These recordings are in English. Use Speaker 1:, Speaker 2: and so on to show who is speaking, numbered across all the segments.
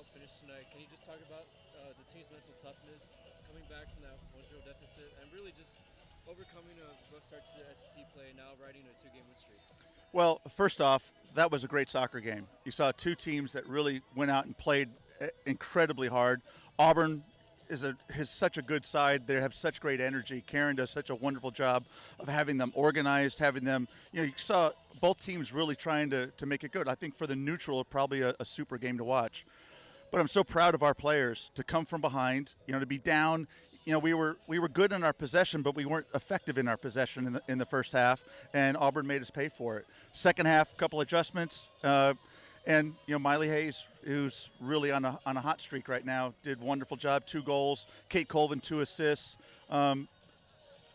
Speaker 1: 0 finish tonight. Can you just talk about the team's mental toughness, coming back from that 1-0 deficit, and really just overcoming a rough start to the SEC play, and now riding a two-game win streak?
Speaker 2: Well, first off, that was a great soccer game. You saw two teams that really went out and played incredibly hard. Auburn has such a good side. They have such great energy. Karen does such a wonderful job of having them organized, having them. You saw both teams really trying to make it good. I think for the neutral, probably a super game to watch. But I'm so proud of our players to come from behind, to be down. We were good in our possession, but we weren't effective in our possession in the first half, and Auburn made us pay for it. Second half, a couple adjustments, and Maile Hayes, who's really on a hot streak right now, did a wonderful job. 2 goals. Kate Colvin, 2 assists.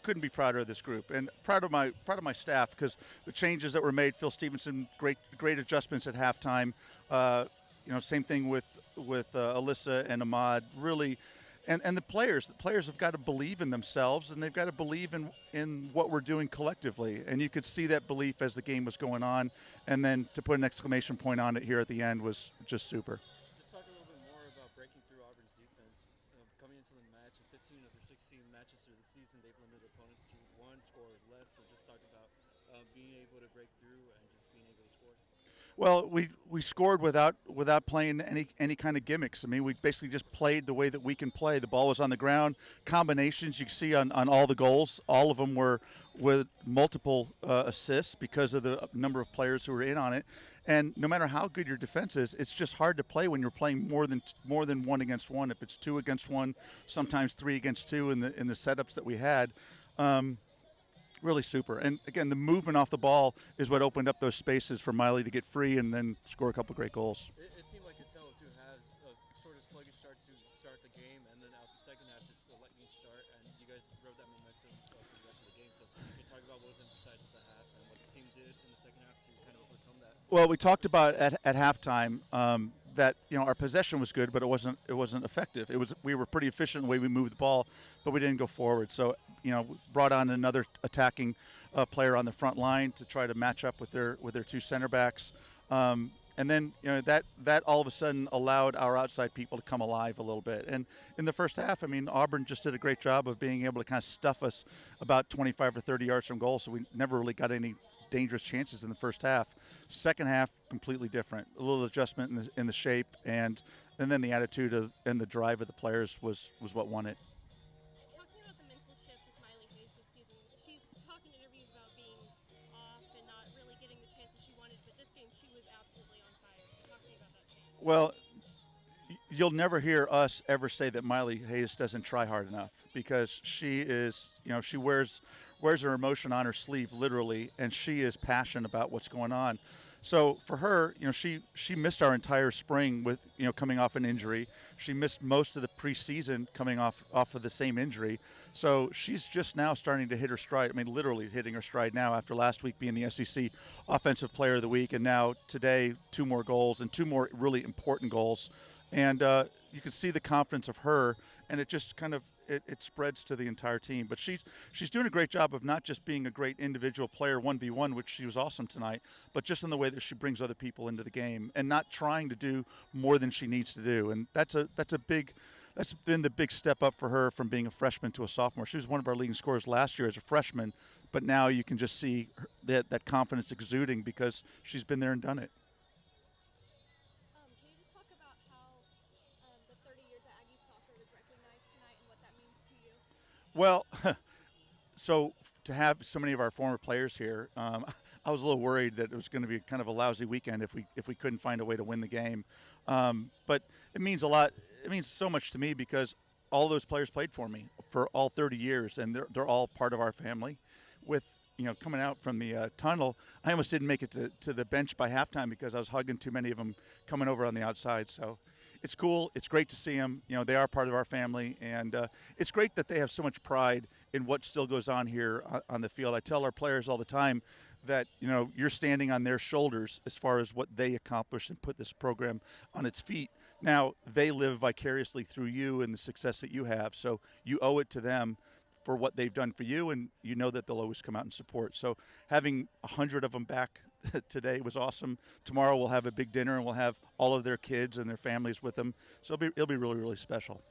Speaker 2: Couldn't be prouder of this group, and proud of my staff, because the changes that were made. Phil Stevenson, great adjustments at halftime. Same thing with Alyssa and Ahmad. Really, and the players have got to believe in themselves, and they've got to believe in what we're doing collectively. And you could see that belief as the game was going on, and then to put an exclamation point on it here at the end was just super.
Speaker 1: Just talk a little bit more about breaking through Auburn's defense. Coming into the match, in 15 of their 16 matches through the season, they've limited opponents to 1 score or less. So just talk about being able to break through and just being able to score.
Speaker 2: Well, we scored without playing any kind of gimmicks. I mean, we basically just played the way that we can play. The ball was on the ground. Combinations you can see on all the goals. All of them were with multiple assists because of the number of players who were in on it. And no matter how good your defense is, it's just hard to play when you're playing more than 1 against 1. If it's 2 against 1, sometimes 3 against 2 in the setups that we had. Really super. And again, the movement off the ball is what opened up those spaces for Maile to get free and then score a couple great goals.
Speaker 1: It seemed like Catella, too, has a sort of sluggish start to start the game, and then out the second half, just a lightning start, and you guys rode that momentum for the rest of the game. So can you talk about what was emphasized at the half and what the team did in the second half to kind of overcome that?
Speaker 2: Well, we talked about at halftime that our possession was good, but it wasn't effective. We were pretty efficient in the way we moved the ball, but we didn't go forward. So brought on another attacking player on the front line to try to match up with their 2 center backs. And then that all of a sudden allowed our outside people to come alive a little bit. And in the first half, I mean, Auburn just did a great job of being able to kind of stuff us about 25 or 30 yards from goal, so we never really got any dangerous chances in the first half. Second half, completely different. A little adjustment in the shape, and then the attitude and the drive of the players was what won it.
Speaker 3: Talking about the mental shift with Maile Hayes this season, she's talked in interviews about being off and not really getting the chances she wanted, but this game she was absolutely on fire. Talk to me about that change.
Speaker 2: Well, you'll never hear us ever say that Maile Hayes doesn't try hard enough, because she is, she wears her emotion on her sleeve literally, and she is passionate about what's going on. So for her, she missed our entire spring with, coming off an injury. She missed most of the preseason coming off of the same injury. So she's just now starting to hit her stride. I mean, literally hitting her stride now after last week being the SEC Offensive Player of the Week, and now today 2 more goals and 2 more really important goals. And you can see the confidence of her, and it just kind of it spreads to the entire team. But she's doing a great job of not just being a great individual player 1v1, which she was awesome tonight, but just in the way that she brings other people into the game and not trying to do more than she needs to do. And that's been the big step up for her from being a freshman to a sophomore. She was one of our leading scorers last year as a freshman, but now you can just see that confidence exuding because she's been there and done it.
Speaker 3: Can you just talk about how the 30 years at Aggie soccer was recognized tonight and what that means to you?
Speaker 2: Well, so to have so many of our former players here, I was a little worried that it was going to be kind of a lousy weekend if we couldn't find a way to win the game. But it means a lot. It means so much to me because all those players played for me for all 30 years, and they're all part of our family. With coming out from the tunnel, I almost didn't make it to the bench by halftime because I was hugging too many of them coming over on the outside. So it's cool. It's great to see them. They are part of our family, and it's great that they have so much pride in what still goes on here on the field. I tell our players all the time that you're standing on their shoulders as far as what they accomplished and put this program on its feet. Now they live vicariously through you and the success that you have, so you owe it to them for what they've done for you, and you know that they'll always come out and support. So having 100 of them back today was awesome. Tomorrow we'll have a big dinner, and we'll have all of their kids and their families with them. So it'll be really, really special.